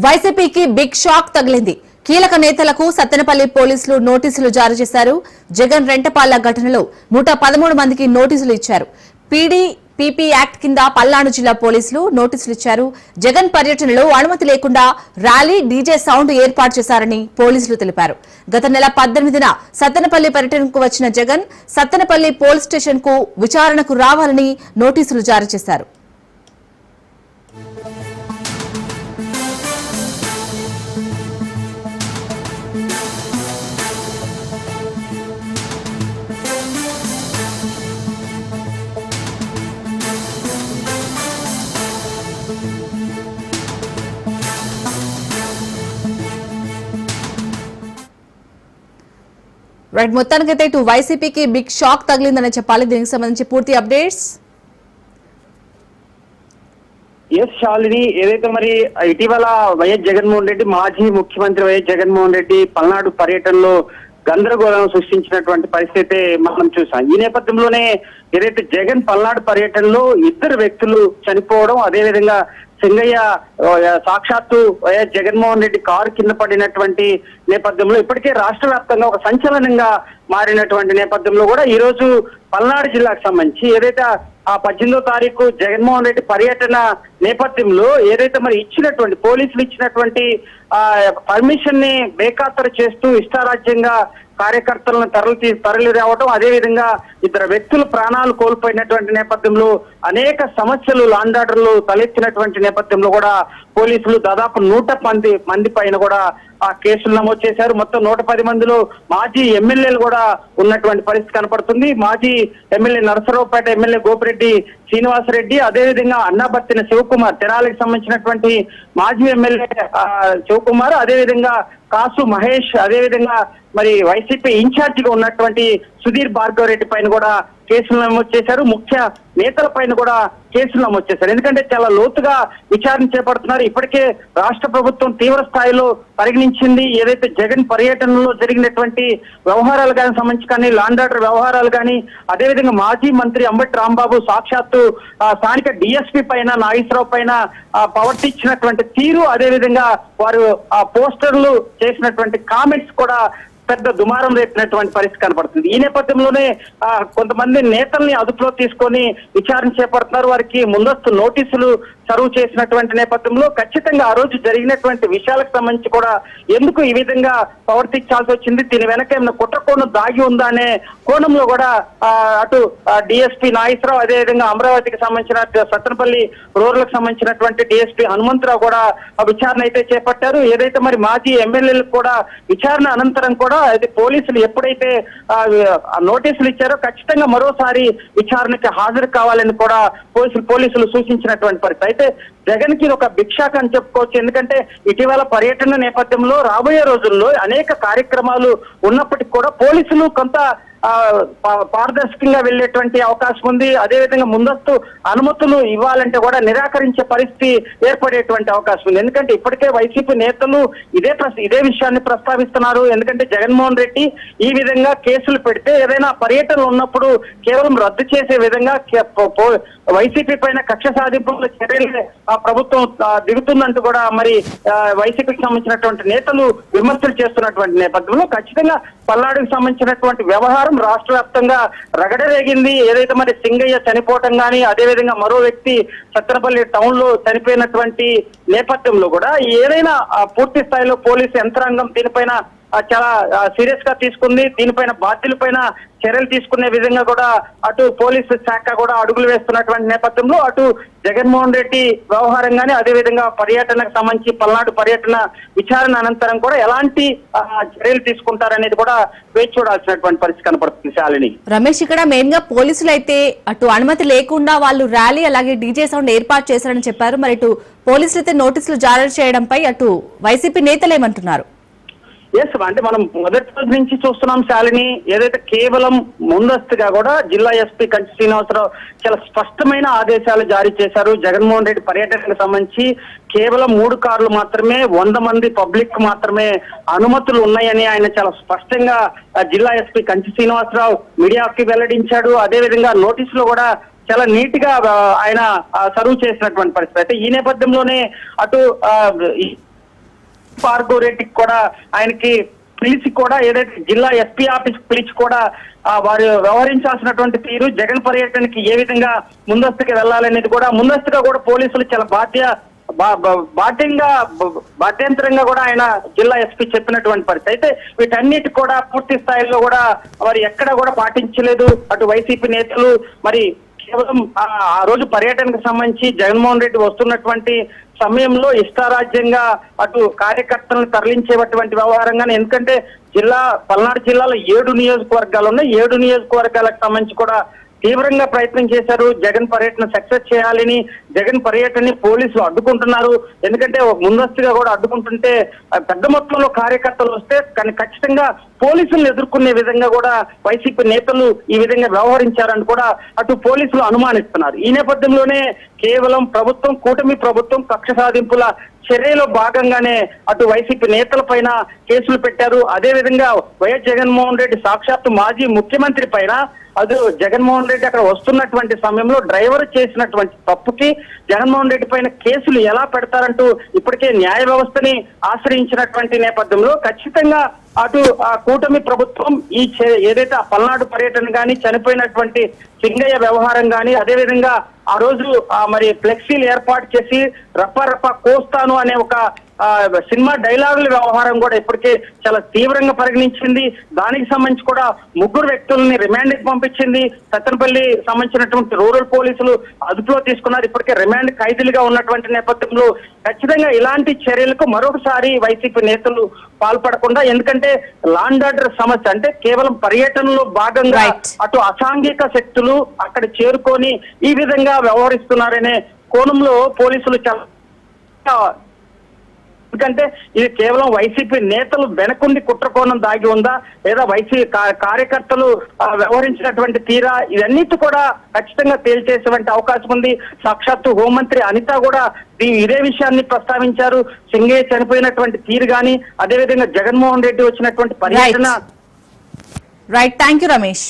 వైసీపీకి big shock తగిలింది. కీలక నేతలకు సత్తెనపల్లి పోలీసులు నోటీసులు జారీ చేశారు. జగన్ రెంటపాళ్ల ఘటనలో 113 మందికి నోటీసులు ఇచ్చారు. పీపీ యాక్ట్ కింద పల్నాడు జిల్లా పోలీసులు నోటీసులు ఇచ్చారు. జగన్ పర్యటనలో అనుమతి లేకుండా ర్యాలీ, డీజే సౌండ్ ఏర్పాటు చేశారని పోలీసులు తెలిపారు. గత నెల 18న సత్తెనపల్లి పర్యటనకు వచ్చిన జగన్ సత్తెనపల్లి పోలీస్ స్టేషన్ కు విచారణకు రావాలని నోటీసులు జారీ చేశారు. రైట్, మొత్తానికైతే ఇటు వైసీపీకి బిగ్ షాక్ తగిలిందని చెప్పాలి. దీనికి సంబంధించి పూర్తి అప్డేట్స్. శాలిని, ఏదైతే మరి ఇటీవల వైఎస్ జగన్మోహన్ రెడ్డి, మాజీ ముఖ్యమంత్రి వైఎస్ జగన్మోహన్ రెడ్డి పల్నాడు పర్యటనలో గందరగోళం సృష్టించినటువంటి పరిస్థితి మనం చూసాం. ఈ నేపథ్యంలోనే ఏదైతే జగన్ పల్నాడు పర్యటనలో 2 వ్యక్తులు చనిపోవడం, అదేవిధంగా సింగయ్య సాక్షాత్తు వైఎస్ జగన్మోహన్ రెడ్డి కారు కింద పడినటువంటి నేపథ్యంలో ఇప్పటికే రాష్ట్ర వ్యాప్తంగా ఒక సంచలనంగా మారినటువంటి నేపథ్యంలో కూడా ఈ రోజు పల్నాడు జిల్లాకు సంబంధించి ఏదైతే ఆ 18వ తారీఖు జగన్మోహన్ రెడ్డి పర్యటన నేపథ్యంలో ఏదైతే మరి ఇచ్చినటువంటి పోలీసులు ఇచ్చినటువంటి పర్మిషన్ ని బేఖాతరు చేస్తూ ఇష్టారాజ్యంగా కార్యకర్తలను తరలి రావడం, అదేవిధంగా 2 వ్యక్తులు ప్రాణాలు కోల్పోయినటువంటి నేపథ్యంలో అనేక సమస్యలు, లాండ్ ఆర్డర్లు తలెత్తినటువంటి నేపథ్యంలో కూడా పోలీసులు దాదాపు 110 మంది పైన కూడా ఆ కేసులు నమోదు చేశారు. మొత్తం 110 మందిలో మాజీ ఎమ్మెల్యేలు కూడా ఉన్నటువంటి పరిస్థితి కనపడుతుంది. మాజీ ఎమ్మెల్యే నరసరావుపేట ఎమ్మెల్యే గోపిరెడ్డి శ్రీనివాసరెడ్డి, అదేవిధంగా అన్నాబత్తిన శివకుమార్, తెనాలికి సంబంధించినటువంటి మాజీ ఎమ్మెల్యే శివకుమార్, అదేవిధంగా కాసు మహేష్, అదేవిధంగా మరి వైసీపీ ఇన్ఛార్జ్ గా ఉన్నటువంటి సుధీర్ భార్గవ్ రెడ్డి పైన కూడా కేసులు నమోదు చేశారు. ముఖ్య నేతల పైన కూడా కేసులు నమోదు చేశారు. ఎందుకంటే చాలా లోతుగా విచారణ చేపడుతున్నారు. ఇప్పటికే రాష్ట్ర ప్రభుత్వం తీవ్ర స్థాయిలో పరిగణించింది. ఏదైతే జగన్ పర్యటనలో జరిగినటువంటి వ్యవహారాలు కానీ సంబంధించి కానీ, లాండ్ ఆర్డర్ వ్యవహారాలు కానీ, అదేవిధంగా మాజీ మంత్రి అంబటి రాంబాబు సాక్షాత్తు స్థానిక డిఎస్పీ పైన, నాగేశ్వరరావు పైన ప్రవర్తించినటువంటి తీరు, అదేవిధంగా వారు ఆ పోస్టర్లు చేసినటువంటి కామెంట్స్ కూడా పెద్ద దుమారం రేపినటువంటి పరిస్థితి కనపడుతుంది. ఈ నేపథ్యంలోనే కొంతమంది నేతల్ని అదుపులో తీసుకొని విచారణ చేపడుతున్నారు. వారికి ముందస్తు నోటీసులు సర్వ్ చేసినటువంటి నేపథ్యంలో ఖచ్చితంగా ఆ రోజు జరిగినటువంటి విషయాలకు సంబంధించి కూడా ఎందుకు ఈ విధంగా ప్రవర్తించాల్సి వచ్చింది, దీని వెనక ఏమైనా కుట్రకోణం దాగి ఉందా అనే కోణంలో కూడా అటు డిఎస్పీ నాగేశ్వరరావు, అదేవిధంగా అమరావతికి సంబంధించిన సత్తెనపల్లి రూరల్కి సంబంధించినటువంటి డిఎస్పీ హనుమంతరావు కూడా విచారణ అయితే చేపట్టారు. ఏదైతే మరి మాజీ ఎమ్మెల్యేలకు కూడా విచారణ అనంతరం కూడా అయితే పోలీసులు ఎప్పుడైతే నోటీసులు ఇచ్చారో ఖచ్చితంగా మరోసారి విచారణకి హాజరు కావాలని కూడా పోలీసులు సూచించినటువంటి పరిస్థితి. అయితే జగన్ కి ఒక బిగ్ షాక్ అని చెప్పుకోవచ్చు. ఎందుకంటే ఇటీవల పర్యటన నేపథ్యంలో రాబోయే రోజుల్లో అనేక కార్యక్రమాలు ఉన్నప్పటికీ కూడా పోలీసులు కొంత పారదర్శకంగా వెళ్లేటువంటి అవకాశం ఉంది. అదేవిధంగా ముందస్తు అనుమతులు ఇవ్వాలంటే కూడా నిరాకరించే పరిస్థితి ఏర్పడేటువంటి అవకాశం ఉంది. ఎందుకంటే ఇప్పటికే వైసీపీ నేతలు ఇదే విషయాన్ని ప్రస్తావిస్తున్నారు. ఎందుకంటే జగన్మోహన్ రెడ్డి ఈ విధంగా కేసులు పెడితే ఏదైనా పర్యటనలు ఉన్నప్పుడు కేవలం రద్దు చేసే విధంగా వైసీపీ పైన కక్ష సాధింపుల చర్యలు ప్రభుత్వం దిగుతుందంటూ కూడా మరి వైసీపీకి సంబంధించినటువంటి నేతలు విమర్శలు చేస్తున్నటువంటి నేపథ్యంలో ఖచ్చితంగా పల్నాడుకు సంబంధించినటువంటి వ్యవహారం రాష్ట్ర వ్యాప్తంగా రగడరేగింది. ఏదైతే మరి సింగయ్య చనిపోవటం కానీ, అదేవిధంగా మరో వ్యక్తి సత్తెనపల్లి టౌన్ లో చనిపోయినటువంటి నేపథ్యంలో కూడా ఏదైనా పూర్తి స్థాయిలో పోలీసు యంత్రాంగం దీనిపైన చాలా సీరియస్ గా తీసుకుంది. దీనిపైన బాధ్యులపైన చర్యలు తీసుకునే విధంగా కూడా అటు పోలీసు శాఖ కూడా అడుగులు వేస్తున్నటువంటి నేపథ్యంలో అటు జగన్మోహన్ రెడ్డి వ్యవహారం కానీ, అదేవిధంగా పర్యటనకు సంబంధించి పల్నాడు పర్యటన విచారణ అనంతరం కూడా ఎలాంటి చర్యలు తీసుకుంటారనేది కూడా వేచి చూడాల్సినటువంటి పరిస్థితి కనపడుతుంది. శాలిని, రమేష్, ఇక్కడ మెయిన్ గా పోలీసులు అయితే అటు అనుమతి లేకుండా వాళ్ళు ర్యాలీ అలాగే డీజే సౌండ్ ఏర్పాటు చేశారని చెప్పారు. మరి ఇటు పోలీసులు అయితే నోటీసులు జారీ చేయడంపై అటు వైసీపీ నేతలు ఏమంటున్నారు? ఎస్, అంటే మనం మొదటి రోజు నుంచి చూస్తున్నాం శాలిని. ఏదైతే కేవలం ముందస్తుగా కూడా జిల్లా ఎస్పీ కంచి శ్రీనివాసరావు చాలా స్పష్టమైన ఆదేశాలు జారీ చేశారు. జగన్మోహన్ రెడ్డి పర్యటనకు సంబంధించి కేవలం 3 కార్లు మాత్రమే, 100 మంది పబ్లిక్ మాత్రమే అనుమతులు ఉన్నాయని ఆయన చాలా స్పష్టంగా జిల్లా ఎస్పీ కంచి శ్రీనివాసరావు మీడియాకి వెల్లడించాడు. అదేవిధంగా నోటీసులో కూడా చాలా నీట్ గా ఆయన సర్వ్ చేసినటువంటి పరిస్థితి. అయితే ఈ నేపథ్యంలోనే అటు పార్గోరెడ్డికి కూడా ఆయనకి పిలిచి కూడా ఏదైతే జిల్లా ఎస్పీ ఆఫీస్ పిలిచి కూడా వారు వ్యవహరించాల్సినటువంటి తీరు, జగన్ పర్యటనకి ఏ విధంగా ముందస్తుగా వెళ్లాలనేది కూడా ముందస్తుగా కూడా పోలీసులు చాలా బాధ్యంతరంగా కూడా ఆయన జిల్లా ఎస్పీ చెప్పినటువంటి పరిస్థితి. అయితే వీటన్నిటి కూడా పూర్తి స్థాయిలో కూడా వారు ఎక్కడ కూడా పాటించలేదు. అటు వైసీపీ నేతలు మరి కేవలం ఆ రోజు పర్యటనకు సంబంధించి జగన్మోహన్ రెడ్డి వస్తున్నటువంటి సమయంలో ఇష్టారాజ్యంగా అటు కార్యకర్తలను తరలించేటువంటి వ్యవహారంగానే, ఎందుకంటే పల్నాడు జిల్లాలో 7 నియోజకవర్గాలు ఉన్నాయి. 7 నియోజకవర్గాలకు సంబంధించి కూడా తీవ్రంగా ప్రయత్నం చేశారు. జగన్ పర్యటన సక్సెస్ చేయాలని జగన్ పర్యటనని పోలీసులు అడ్డుకుంటున్నారు. ఎందుకంటే ముందస్తుగా కూడా అడ్డుకుంటుంటే పెద్ద మొత్తంలో కార్యకర్తలు వస్తే కానీ ఖచ్చితంగా పోలీసులను ఎదుర్కొనే విధంగా కూడా వైసీపీ నేతలు ఈ విధంగా వ్యవహరించారని కూడా అటు పోలీసులు అనుమానిస్తున్నారు. ఈ నేపథ్యంలోనే కేవలం కూటమి ప్రభుత్వం కక్ష సాధింపుల చర్యలో భాగంగానే అటు వైసీపీ నేతల పైన కేసులు పెట్టారు. అదేవిధంగా వైఎస్ జగన్మోహన్ రెడ్డి సాక్షాత్తు మాజీ ముఖ్యమంత్రి పైన అది జగన్మోహన్ రెడ్డి అక్కడ వస్తున్నటువంటి సమయంలో డ్రైవర్ చేసినటువంటి తప్పుకి జగన్మోహన్ రెడ్డి పైన కేసులు ఎలా పెడతారంటూ ఇప్పటికే న్యాయ వ్యవస్థని ఆశ్రయించినటువంటి నేపథ్యంలో ఖచ్చితంగా అటు కూటమి ప్రభుత్వం ఏదైతే పల్నాడు పర్యటన గాని, చనిపోయినటువంటి సింగయ్య వ్యవహారం గాని, అదేవిధంగా ఆ రోజు మరి ఫ్లెక్సీలు ఏర్పాటు చేసి రప్ప కోస్తాను అనే ఒక సినిమా డైలాగుల వ్యవహారం కూడా ఇప్పటికే చాలా తీవ్రంగా పరిగణించింది. దానికి సంబంధించి కూడా 3 వ్యక్తుల్ని రిమాండ్ కి పంపించింది. సత్తెనపల్లి సంబంధించినటువంటి రూరల్ పోలీసులు అదుపులో తీసుకున్నారు. ఇప్పటికే రిమాండ్ ఖైదీలుగా ఉన్నటువంటి నేపథ్యంలో ఖచ్చితంగా ఇలాంటి చర్యలకు మరొకసారి వైసీపీ నేతలు పాల్పడకుండా, ఎందుకంటే లాండ్ ఆర్డర్ సమస్య అంటే కేవలం పర్యటనలో భాగంగా అటు అసాంఘిక శక్తులు అక్కడ చేరుకొని ఈ విధంగా వ్యవహరిస్తున్నారనే కోణంలో పోలీసులు చాలా, ఎందుకంటే ఇది కేవలం వైసీపీ నేతలు వెనకుండి కుట్రకోణం దాగి ఉందా లేదా వైసీపీ కార్యకర్తలు వ్యవహరించినటువంటి తీరా, ఇవన్నిటి కూడా ఖచ్చితంగా తేల్చేసేటువంటి అవకాశం ఉంది. సాక్షాత్తు హోంమంత్రి అనిత కూడా ఇదే విషయాన్ని ప్రస్తావించారు. సింగయ్య చనిపోయినటువంటి తీరు గాని, అదేవిధంగా జగన్మోహన్ రెడ్డి వచ్చినటువంటి పర్యటన. Right, thank you Ramesh.